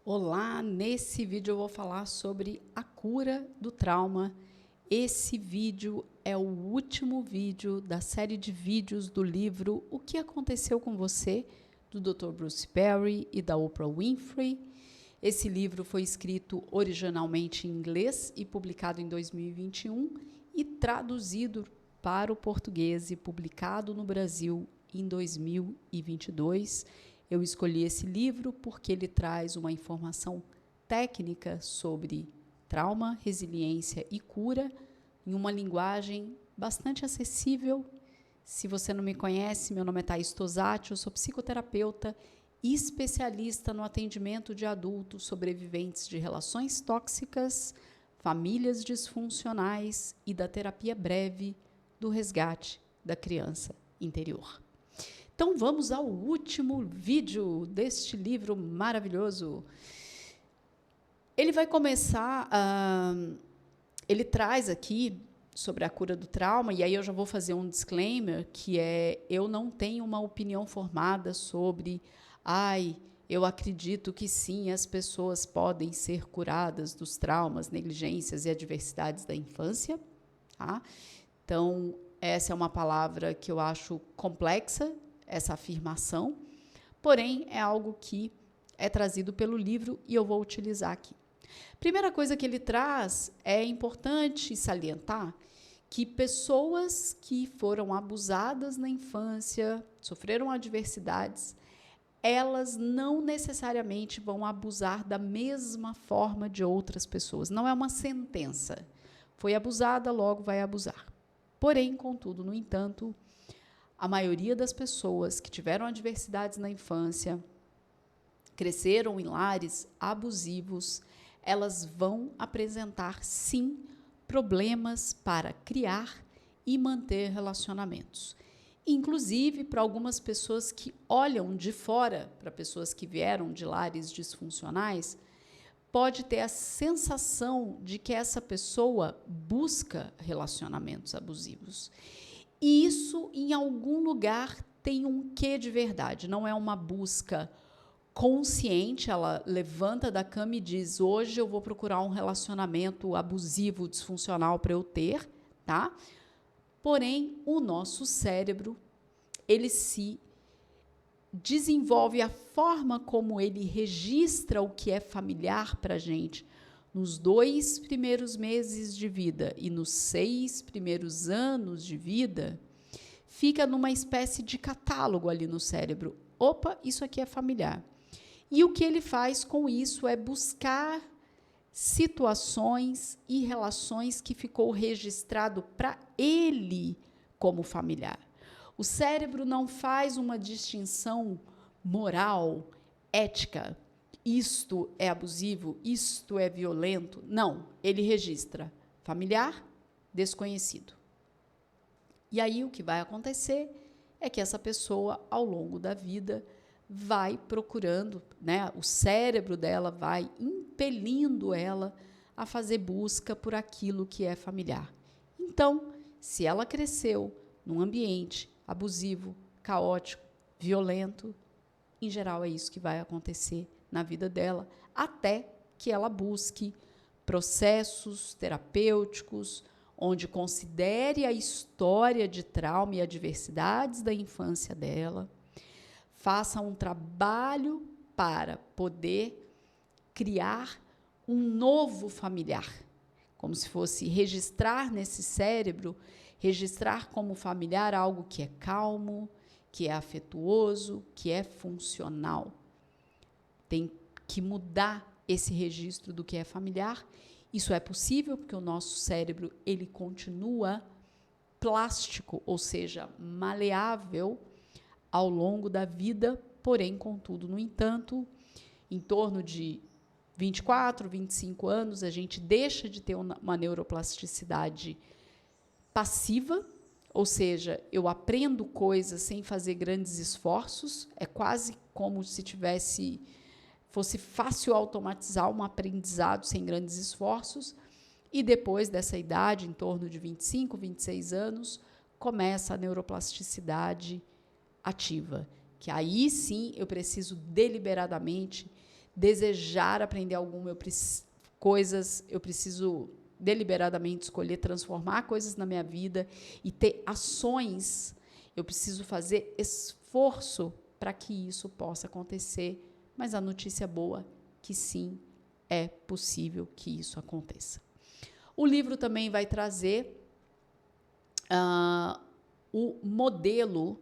Olá, nesse vídeo eu vou falar sobre a cura do trauma. Esse vídeo é o último vídeo da série de vídeos do livro O que Aconteceu com Você, do Dr. Bruce Perry e da Oprah Winfrey. Esse livro foi escrito originalmente em inglês e publicado em 2021 e traduzido para o português e publicado no Brasil em 2022. Eu escolhi esse livro porque ele traz uma informação técnica sobre trauma, resiliência e cura em uma linguagem bastante acessível. Se você não me conhece, meu nome é Thaís Tosati, eu sou psicoterapeuta e especialista no atendimento de adultos sobreviventes de relações tóxicas, famílias disfuncionais e da terapia breve do resgate da criança interior. Então vamos ao último vídeo deste livro maravilhoso. Ele vai começar, ele traz aqui sobre a cura do trauma, e aí eu já vou fazer um disclaimer, que é, eu não tenho uma opinião formada sobre, eu acredito que sim, as pessoas podem ser curadas dos traumas, negligências e adversidades da infância, tá? Então, essa é uma palavra que eu acho complexa, essa afirmação, porém é algo que é trazido pelo livro e eu vou utilizar aqui. Primeira coisa que ele traz, é importante salientar que pessoas que foram abusadas na infância, sofreram adversidades, elas não necessariamente vão abusar da mesma forma de outras pessoas. Não é uma sentença. Foi abusada, logo vai abusar. Porém, contudo, no entanto, a maioria das pessoas que tiveram adversidades na infância, cresceram em lares abusivos, elas vão apresentar, sim, problemas para criar e manter relacionamentos. Inclusive, para algumas pessoas que olham de fora, para pessoas que vieram de lares disfuncionais, pode ter a sensação de que essa pessoa busca relacionamentos abusivos. E isso, em algum lugar, tem um quê de verdade. Não é uma busca consciente, ela levanta da cama e diz, hoje eu vou procurar um relacionamento abusivo, disfuncional para eu ter, tá? Porém, o nosso cérebro, ele se desenvolve, a forma como ele registra o que é familiar para a gente nos 2 primeiros meses de vida e nos 6 primeiros anos de vida, fica numa espécie de catálogo ali no cérebro. Opa, isso aqui é familiar. E o que ele faz com isso é buscar situações e relações que ficou registrado para ele como familiar. O cérebro não faz uma distinção moral, ética. Isto é abusivo, isto é violento. Não, ele registra familiar, desconhecido. E aí o que vai acontecer é que essa pessoa, ao longo da vida, vai procurando, né, o cérebro dela vai impelindo ela a fazer busca por aquilo que é familiar. Então, se ela cresceu num ambiente abusivo, caótico, violento, em geral é isso que vai acontecer na vida dela, até que ela busque processos terapêuticos, onde considere a história de trauma e adversidades da infância dela, faça um trabalho para poder criar um novo familiar, como se fosse registrar nesse cérebro, registrar como familiar algo que é calmo, que é afetuoso, que é funcional. Tem que mudar esse registro do que é familiar. Isso é possível porque o nosso cérebro, ele continua plástico, ou seja, maleável ao longo da vida, porém, contudo, no entanto, em torno de 24, 25 anos, a gente deixa de ter uma neuroplasticidade passiva, ou seja, eu aprendo coisas sem fazer grandes esforços, é quase como se fosse fácil automatizar um aprendizado sem grandes esforços, e depois dessa idade, em torno de 25, 26 anos, começa a neuroplasticidade ativa, que aí sim eu preciso deliberadamente desejar aprender coisas, eu preciso deliberadamente escolher transformar coisas na minha vida e ter ações. Eu preciso fazer esforço para que isso possa acontecer, mas a notícia boa é que sim, é possível que isso aconteça. O livro também vai trazer o modelo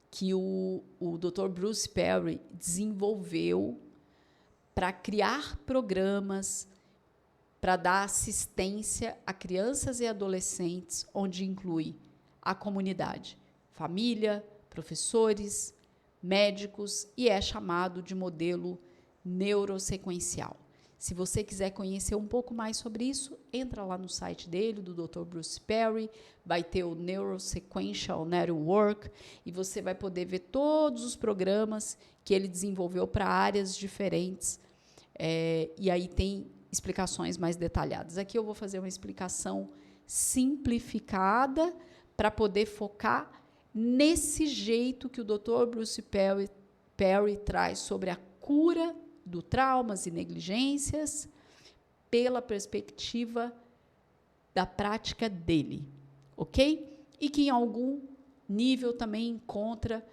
que o Dr. Bruce Perry desenvolveu para criar programas para dar assistência a crianças e adolescentes, onde inclui a comunidade, família, professores, médicos, e é chamado de modelo neurosequencial. Se você quiser conhecer um pouco mais sobre isso, entra lá no site dele, do Dr. Bruce Perry, vai ter o Neurosequential Network, e você vai poder ver todos os programas que ele desenvolveu para áreas diferentes, e aí tem explicações mais detalhadas. Aqui eu vou fazer uma explicação simplificada para poder focar nesse jeito que o Dr. Bruce Perry traz sobre a cura do traumas e negligências pela perspectiva da prática dele, ok? E que em algum nível também encontra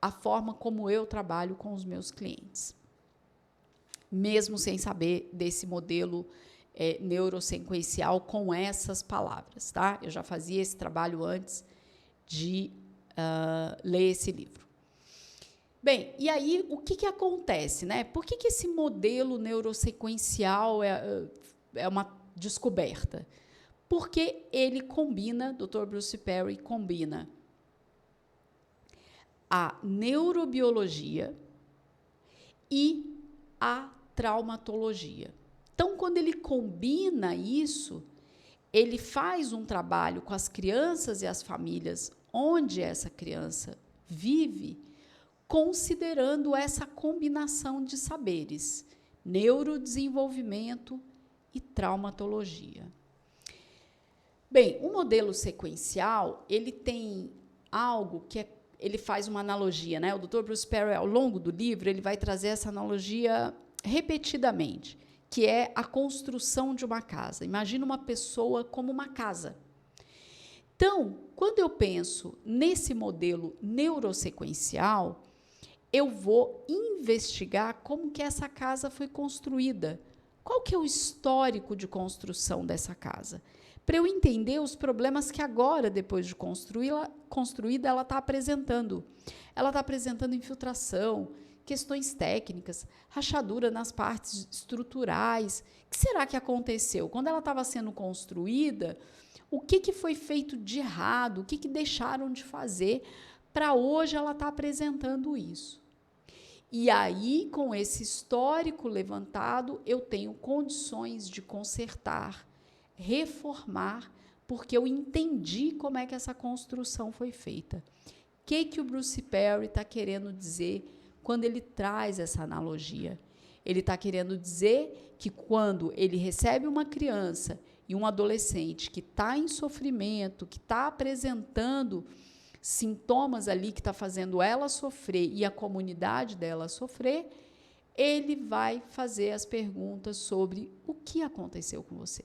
a forma como eu trabalho com os meus clientes, mesmo sem saber desse modelo neurosequencial com essas palavras, tá? Eu já fazia esse trabalho antes de ler esse livro. Bem, e aí, o que acontece, né? Por que esse modelo neurosequencial é uma descoberta? Porque ele combina, Dr. Bruce Perry combina a neurobiologia e a traumatologia. Então, quando ele combina isso, ele faz um trabalho com as crianças e as famílias onde essa criança vive, considerando essa combinação de saberes, neurodesenvolvimento e traumatologia. Bem, o modelo sequencial, ele tem algo que ele faz uma analogia, né? O Dr. Bruce Perry, ao longo do livro, ele vai trazer essa analogia repetidamente, que é a construção de uma casa. Imagina uma pessoa como uma casa. Então, quando eu penso nesse modelo neurosequencial, eu vou investigar como que essa casa foi construída. Qual que é o histórico de construção dessa casa? Para eu entender os problemas que agora, depois de construída, ela está apresentando. Ela está apresentando infiltração, questões técnicas, rachadura nas partes estruturais. O que será que aconteceu? Quando ela estava sendo construída, o que foi feito de errado? O que deixaram de fazer para hoje ela estar apresentando isso? E aí, com esse histórico levantado, eu tenho condições de consertar, reformar, porque eu entendi como é que essa construção foi feita. O que o Bruce Perry está querendo dizer quando ele traz essa analogia? Ele está querendo dizer que quando ele recebe uma criança e um adolescente que está em sofrimento, que está apresentando sintomas ali que está fazendo ela sofrer e a comunidade dela sofrer, ele vai fazer as perguntas sobre o que aconteceu com você.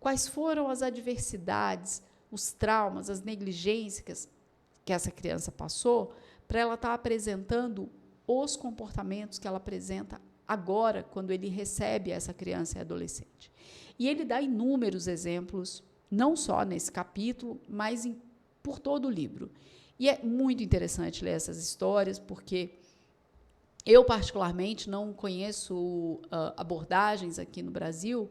Quais foram as adversidades, os traumas, as negligências que essa criança passou para ela estar apresentando os comportamentos que ela apresenta agora, quando ele recebe essa criança e adolescente. E ele dá inúmeros exemplos, não só nesse capítulo, mas por todo o livro. E é muito interessante ler essas histórias, porque eu, particularmente, não conheço abordagens aqui no Brasil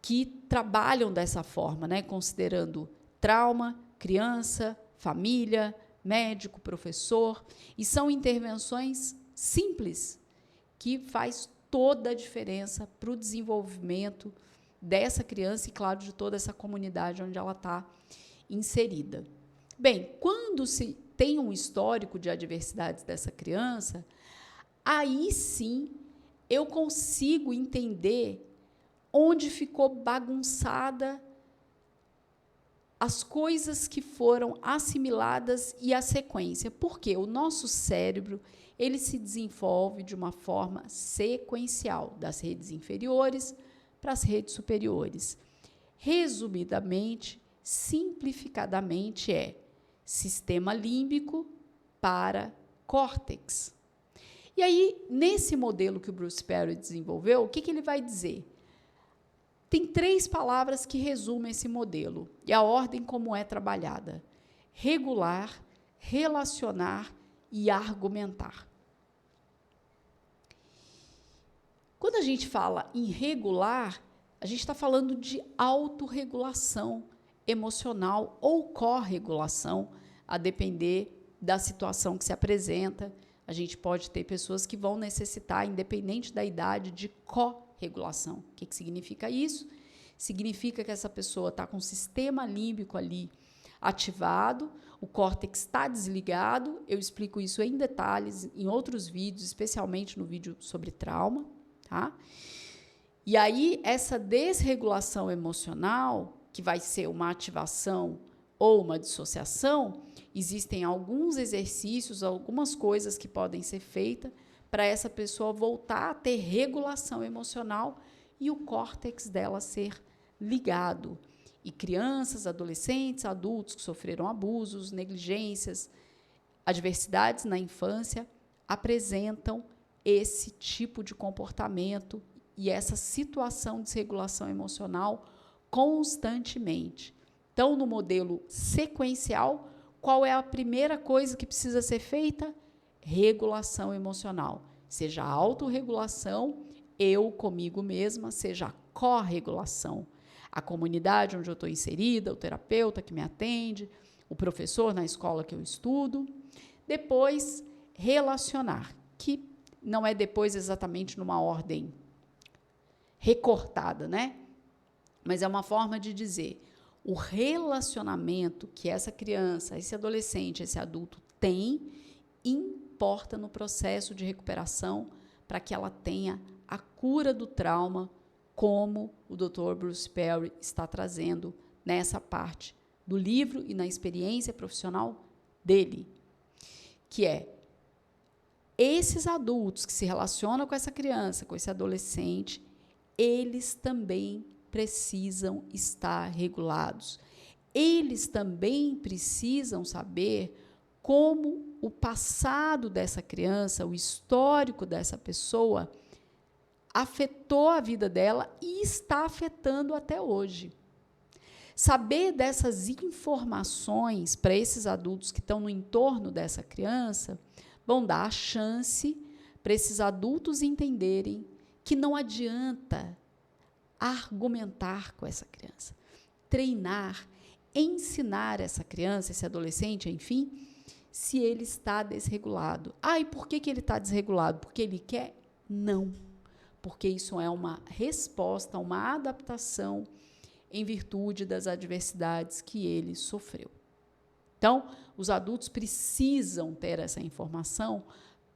que trabalham dessa forma, né? Considerando trauma, criança, família, médico, professor, e são intervenções simples que faz toda a diferença para o desenvolvimento dessa criança e, claro, de toda essa comunidade onde ela está inserida. Bem, quando se tem um histórico de adversidades dessa criança, aí sim eu consigo entender onde ficou bagunçada as coisas que foram assimiladas e a sequência. Porque o nosso cérebro, ele se desenvolve de uma forma sequencial, das redes inferiores para as redes superiores. Resumidamente, simplificadamente, é sistema límbico para córtex. E aí, nesse modelo que o Bruce Perry desenvolveu, o que ele vai dizer? Tem 3 palavras que resumem esse modelo e a ordem como é trabalhada: regular, relacionar e argumentar. Quando a gente fala em regular, a gente está falando de autorregulação emocional ou corregulação, a depender da situação que se apresenta. A gente pode ter pessoas que vão necessitar, independente da idade, de corregulação. O que significa isso? Significa que essa pessoa está com o sistema límbico ali ativado, o córtex está desligado. Eu explico isso em detalhes em outros vídeos, especialmente no vídeo sobre trauma, tá? E aí, essa desregulação emocional, que vai ser uma ativação ou uma dissociação, existem alguns exercícios, algumas coisas que podem ser feitas para essa pessoa voltar a ter regulação emocional e o córtex dela ser ligado. E crianças, adolescentes, adultos que sofreram abusos, negligências, adversidades na infância, apresentam esse tipo de comportamento e essa situação de desregulação emocional constantemente. Então, no modelo sequencial, qual é a primeira coisa que precisa ser feita? Regulação emocional. Seja a autorregulação, eu comigo mesma, seja a corregulação. A comunidade onde eu estou inserida, o terapeuta que me atende, o professor na escola que eu estudo. Depois, relacionar, que não é depois exatamente numa ordem recortada, né? Mas é uma forma de dizer, o relacionamento que essa criança, esse adolescente, esse adulto tem, importa no processo de recuperação para que ela tenha a cura do trauma, como o Dr. Bruce Perry está trazendo nessa parte do livro e na experiência profissional dele, que é esses adultos que se relacionam com essa criança, com esse adolescente, eles também precisam estar regulados. Eles também precisam saber como o passado dessa criança, o histórico dessa pessoa, afetou a vida dela e está afetando até hoje. Saber dessas informações para esses adultos que estão no entorno dessa criança vão dar a chance para esses adultos entenderem que não adianta argumentar com essa criança, treinar, ensinar essa criança, esse adolescente, enfim, se ele está desregulado. E por que ele está desregulado? Porque ele quer? Não. Porque isso é uma resposta, uma adaptação em virtude das adversidades que ele sofreu. Então, os adultos precisam ter essa informação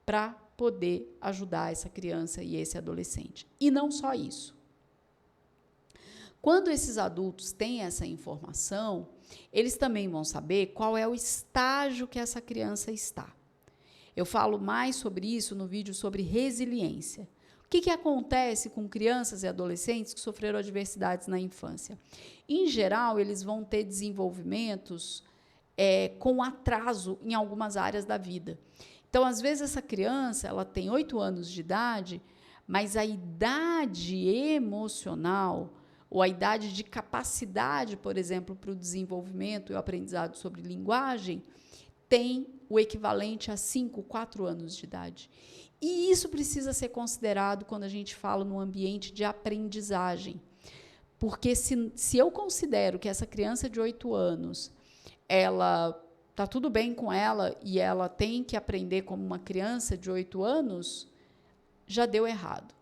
para poder ajudar essa criança e esse adolescente. E não só isso. Quando esses adultos têm essa informação, eles também vão saber qual é o estágio que essa criança está. Eu falo mais sobre isso no vídeo sobre resiliência. O que acontece com crianças e adolescentes que sofreram adversidades na infância? Em geral, eles vão ter desenvolvimentos com atraso em algumas áreas da vida. Então, às vezes, essa criança ela tem 8 anos de idade, mas a idade emocional ou a idade de capacidade, por exemplo, para o desenvolvimento e o aprendizado sobre linguagem, tem o equivalente a 5, 4 anos de idade. E isso precisa ser considerado quando a gente fala no ambiente de aprendizagem. Porque se eu considero que essa criança de 8 anos, ela está tudo bem com ela e ela tem que aprender como uma criança de 8 anos, já deu errado.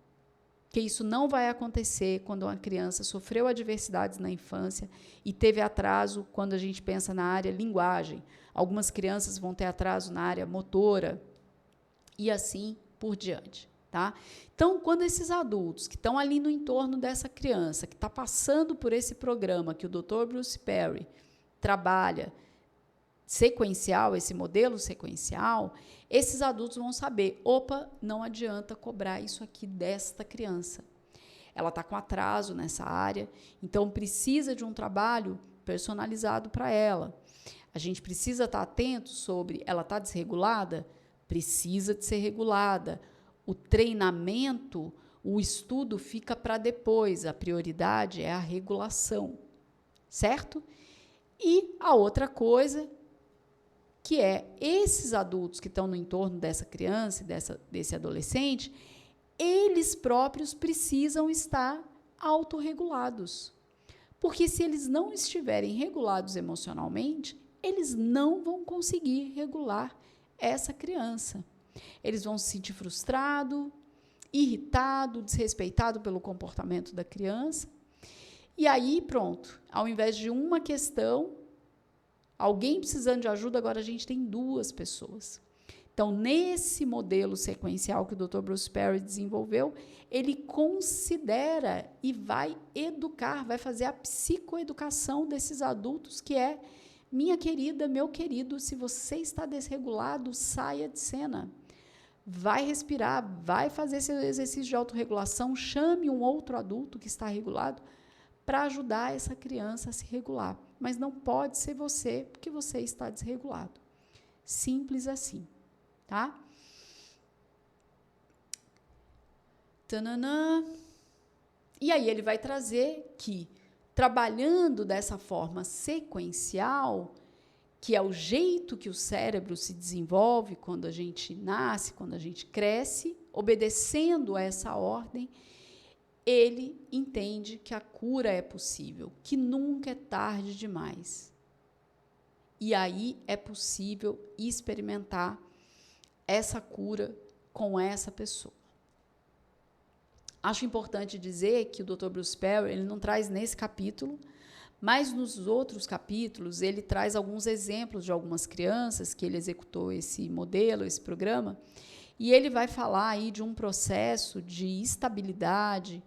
Porque isso não vai acontecer quando uma criança sofreu adversidades na infância e teve atraso quando a gente pensa na área linguagem. Algumas crianças vão ter atraso na área motora e assim por diante. Tá? Então, quando esses adultos que estão ali no entorno dessa criança, que está passando por esse programa que o Dr. Bruce Perry trabalha, sequencial, esse modelo sequencial, esses adultos vão saber, opa, não adianta cobrar isso aqui desta criança. Ela está com atraso nessa área, então precisa de um trabalho personalizado para ela. A gente precisa estar atento sobre, ela está desregulada? Precisa de ser regulada. O treinamento, o estudo fica para depois, a prioridade é a regulação, certo? E a outra coisa, que é esses adultos que estão no entorno dessa criança e desse adolescente, eles próprios precisam estar autorregulados. Porque se eles não estiverem regulados emocionalmente, eles não vão conseguir regular essa criança. Eles vão se sentir frustrado, irritado, desrespeitado pelo comportamento da criança. E aí, pronto, ao invés de uma questão, alguém precisando de ajuda, agora a gente tem duas pessoas. Então, nesse modelo sequencial que o Dr. Bruce Perry desenvolveu, ele considera e vai educar, vai fazer a psicoeducação desses adultos, que é, minha querida, meu querido, se você está desregulado, saia de cena. Vai respirar, vai fazer seu exercício de autorregulação, chame um outro adulto que está regulado para ajudar essa criança a se regular. Mas não pode ser você, porque você está desregulado. Simples assim, tá? Tananã. E aí ele vai trazer que, trabalhando dessa forma sequencial, que é o jeito que o cérebro se desenvolve quando a gente nasce, quando a gente cresce, obedecendo a essa ordem, ele entende que a cura é possível, que nunca é tarde demais. E aí é possível experimentar essa cura com essa pessoa. Acho importante dizer que o Dr. Bruce Perry, ele não traz nesse capítulo, mas nos outros capítulos ele traz alguns exemplos de algumas crianças que ele executou esse modelo, esse programa, e ele vai falar aí de um processo de estabilidade,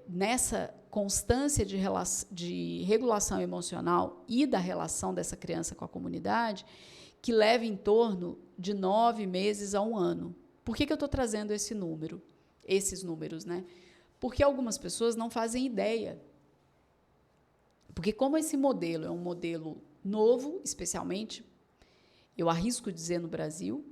nessa constância de regulação emocional e da relação dessa criança com a comunidade, que leva em torno de 9 meses a 1 ano. Por que eu estou trazendo esses números, né? Porque algumas pessoas não fazem ideia. Porque como esse modelo é um modelo novo, especialmente, eu arrisco dizer no Brasil,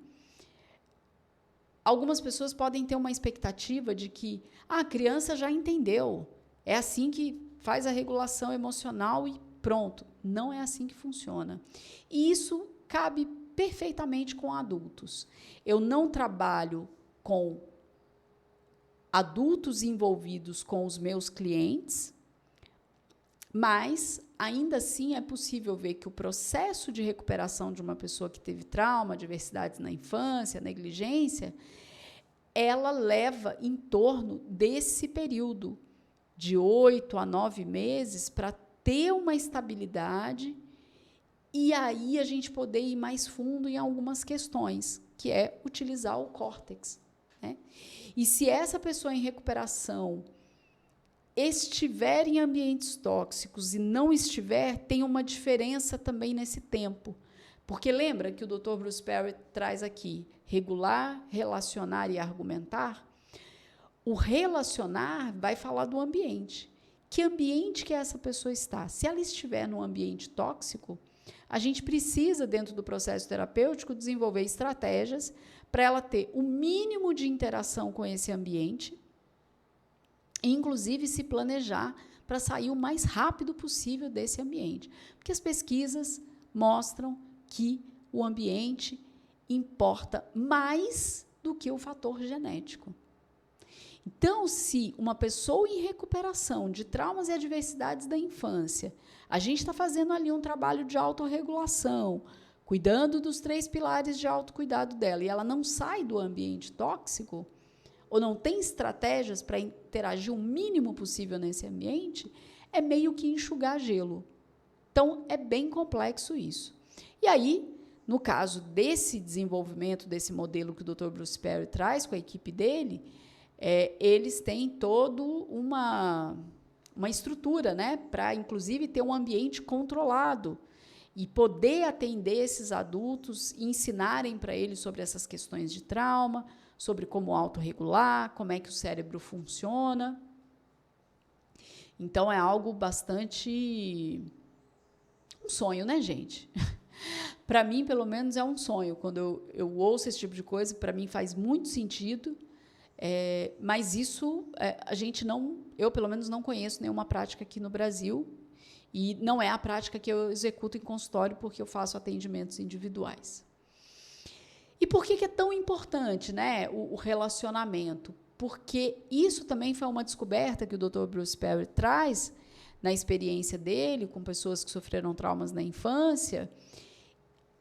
algumas pessoas podem ter uma expectativa de que a criança já entendeu, é assim que faz a regulação emocional e pronto. Não é assim que funciona. E isso cabe perfeitamente com adultos. Eu não trabalho com adultos envolvidos com os meus clientes, mas, ainda assim, é possível ver que o processo de recuperação de uma pessoa que teve trauma, adversidades na infância, negligência, ela leva em torno desse período de 8 a 9 meses para ter uma estabilidade e aí a gente poder ir mais fundo em algumas questões, que é utilizar o córtex, né? E se essa pessoa em recuperação estiver em ambientes tóxicos e não estiver, tem uma diferença também nesse tempo. Porque lembra que o Dr. Bruce Perry traz aqui regular, relacionar e argumentar? O relacionar vai falar do ambiente. Que ambiente que essa pessoa está? Se ela estiver num ambiente tóxico, a gente precisa, dentro do processo terapêutico, desenvolver estratégias para ela ter o mínimo de interação com esse ambiente, inclusive se planejar para sair o mais rápido possível desse ambiente. Porque as pesquisas mostram que o ambiente importa mais do que o fator genético. Então, se uma pessoa em recuperação de traumas e adversidades da infância, a gente está fazendo ali um trabalho de autorregulação, cuidando dos 3 pilares de autocuidado dela, e ela não sai do ambiente tóxico, ou não tem estratégias para interagir o mínimo possível nesse ambiente, é meio que enxugar gelo. Então, é bem complexo isso. E aí, no caso desse desenvolvimento, desse modelo que o Dr. Bruce Perry traz com a equipe dele, eles têm toda uma estrutura, né, para, inclusive, ter um ambiente controlado. e poder atender esses adultos e ensinarem para eles sobre essas questões de trauma, sobre como autorregular, como é que o cérebro funciona. Então, é algo bastante... um sonho, né, gente? Para mim, pelo menos, é um sonho. Quando eu ouço esse tipo de coisa, para mim faz muito sentido, mas isso a gente não... eu, pelo menos, não conheço nenhuma prática aqui no Brasil, e não é a prática que eu executo em consultório, porque eu faço atendimentos individuais. E por que é tão importante, né, o relacionamento? Porque isso também foi uma descoberta que o Dr. Bruce Perry traz na experiência dele com pessoas que sofreram traumas na infância.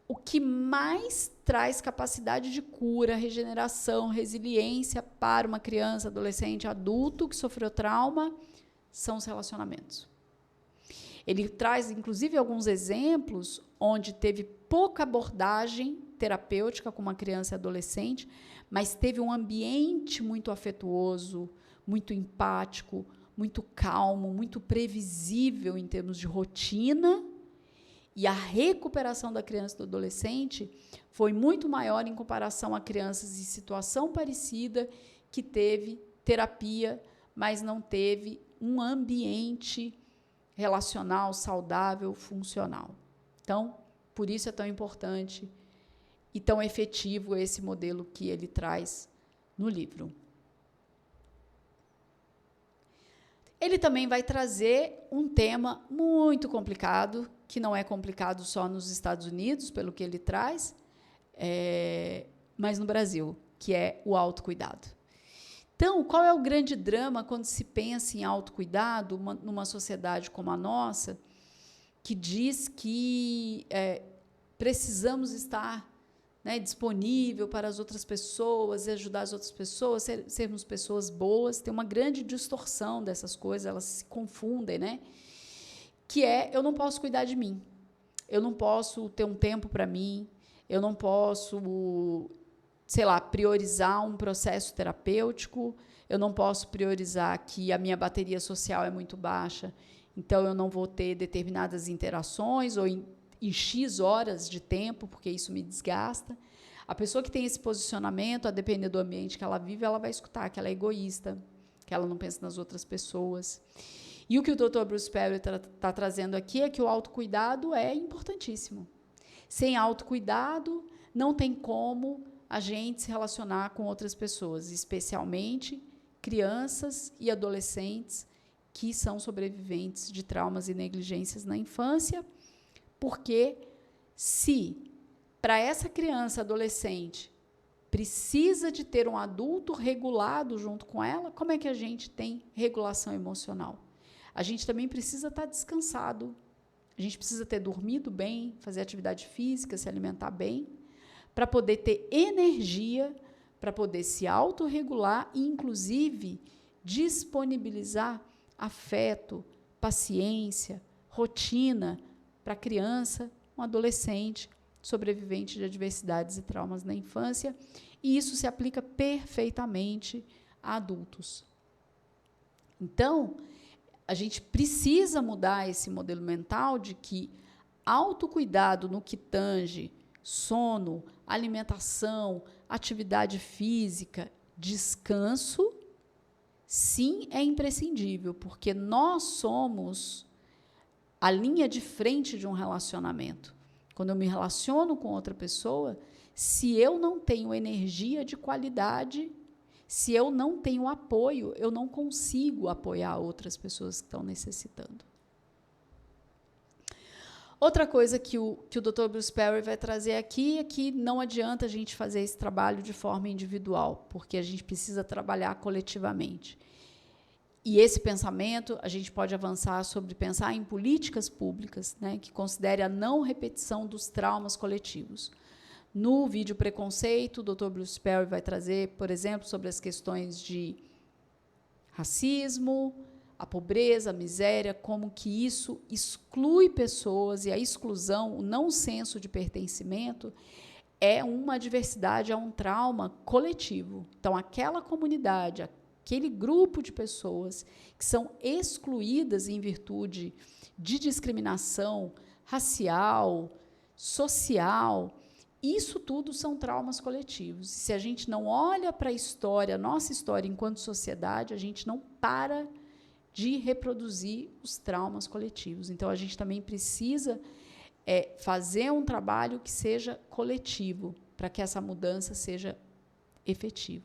O que mais traz capacidade de cura, regeneração, resiliência para uma criança, adolescente, adulto que sofreu trauma são os relacionamentos. Ele traz, inclusive, alguns exemplos onde teve pouca abordagem terapêutica com uma criança e adolescente, mas teve um ambiente muito afetuoso, muito empático, muito calmo, muito previsível em termos de rotina, e a recuperação da criança e do adolescente foi muito maior em comparação a crianças em situação parecida que teve terapia, mas não teve um ambiente relacional, saudável, funcional. Então, por isso é tão importante e tão efetivo esse modelo que ele traz no livro. Ele também vai trazer um tema muito complicado, que não é complicado só nos Estados Unidos, pelo que ele traz, mas no Brasil, que é o autocuidado. Então, qual é o grande drama quando se pensa em autocuidado numa sociedade como a nossa, que diz que precisamos estar, né, disponível para as outras pessoas e ajudar as outras pessoas, sermos pessoas boas? Tem uma grande distorção dessas coisas, elas se confundem, né? Que eu não posso cuidar de mim, eu não posso ter um tempo para mim, eu não posso, sei lá, priorizar um processo terapêutico, eu não posso priorizar que a minha bateria social é muito baixa, então eu não vou ter determinadas interações ou em X horas de tempo, porque isso me desgasta. A pessoa que tem esse posicionamento, a depender do ambiente que ela vive, ela vai escutar que ela é egoísta, que ela não pensa nas outras pessoas. E o que o Dr. Bruce Perry está trazendo aqui é que o autocuidado é importantíssimo. Sem autocuidado, não tem como a gente se relacionar com outras pessoas, especialmente crianças e adolescentes que são sobreviventes de traumas e negligências na infância, porque se para essa criança, adolescente, precisa de ter um adulto regulado junto com ela, como é que a gente tem regulação emocional? A gente também precisa estar descansado, a gente precisa ter dormido bem, fazer atividade física, se alimentar bem, para poder ter energia, para poder se autorregular e, inclusive, disponibilizar afeto, paciência, rotina para a criança, um adolescente, sobrevivente de adversidades e traumas na infância, e isso se aplica perfeitamente a adultos. Então, a gente precisa mudar esse modelo mental de que autocuidado no que tange sono, alimentação, atividade física, descanso, sim, é imprescindível, porque nós somos a linha de frente de um relacionamento. Quando eu me relaciono com outra pessoa, se eu não tenho energia de qualidade, se eu não tenho apoio, eu não consigo apoiar outras pessoas que estão necessitando. Outra coisa que o Dr. Bruce Perry vai trazer aqui é que não adianta a gente fazer esse trabalho de forma individual, porque a gente precisa trabalhar coletivamente. E esse pensamento, a gente pode avançar sobre pensar em políticas públicas, né, que considere a não repetição dos traumas coletivos. No vídeo Preconceito, o Dr. Bruce Perry vai trazer, por exemplo, sobre as questões de racismo, a pobreza, a miséria, como que isso exclui pessoas, e a exclusão, o não senso de pertencimento, é uma adversidade, é um trauma coletivo. Então, aquela comunidade, aquele grupo de pessoas que são excluídas em virtude de discriminação racial, social. Isso tudo são traumas coletivos. Se a gente não olha para a história, nossa história enquanto sociedade, a gente não para de reproduzir os traumas coletivos. Então, a gente também precisa fazer um trabalho que seja coletivo, para que essa mudança seja efetiva.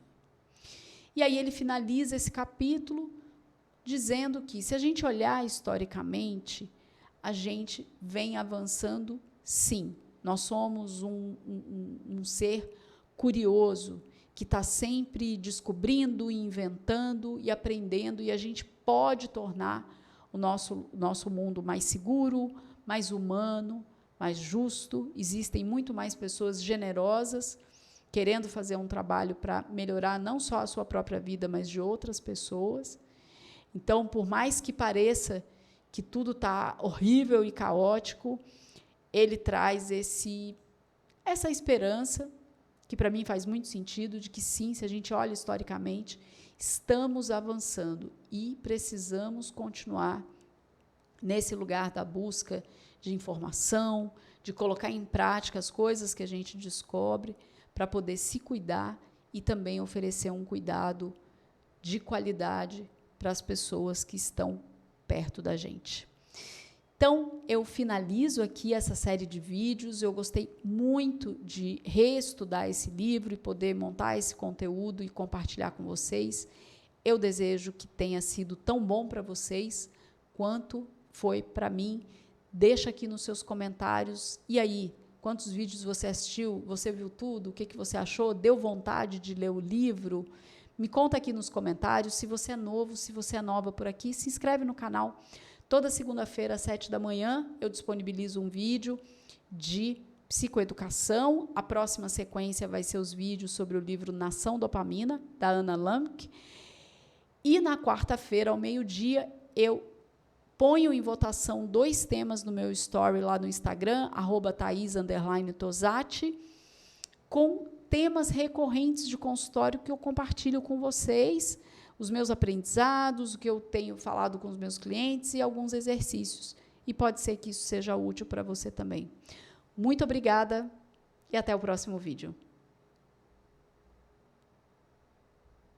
E aí ele finaliza esse capítulo dizendo que, se a gente olhar historicamente, a gente vem avançando, sim. Nós somos um ser curioso, que está sempre descobrindo, inventando e aprendendo, e a gente pode tornar o nosso mundo mais seguro, mais humano, mais justo. Existem muito mais pessoas generosas, querendo fazer um trabalho para melhorar não só a sua própria vida, mas de outras pessoas. Então, por mais que pareça que tudo está horrível e caótico, ele traz essa esperança, que para mim faz muito sentido, de que sim, se a gente olha historicamente, estamos avançando e precisamos continuar nesse lugar da busca de informação, de colocar em prática as coisas que a gente descobre, para poder se cuidar e também oferecer um cuidado de qualidade para as pessoas que estão perto da gente. Então, eu finalizo aqui essa série de vídeos. Eu gostei muito de reestudar esse livro e poder montar esse conteúdo e compartilhar com vocês. Eu desejo que tenha sido tão bom para vocês quanto foi para mim. Deixa aqui nos seus comentários. E aí, quantos vídeos você assistiu? Você viu tudo? O que você achou? Deu vontade de ler o livro? Me conta aqui nos comentários. Se você é novo, se você é nova por aqui, se inscreve no canal. Toda segunda-feira, às 7 da manhã, eu disponibilizo um vídeo de psicoeducação. A próxima sequência vai ser os vídeos sobre o livro Nação Dopamina, da Anna Lamke. E na quarta-feira, ao meio-dia, eu ponho em votação 2 temas no meu story lá no Instagram, @Thais_Tosati, com temas recorrentes de consultório que eu compartilho com vocês, os meus aprendizados, o que eu tenho falado com os meus clientes e alguns exercícios. E pode ser que isso seja útil para você também. Muito obrigada e até o próximo vídeo.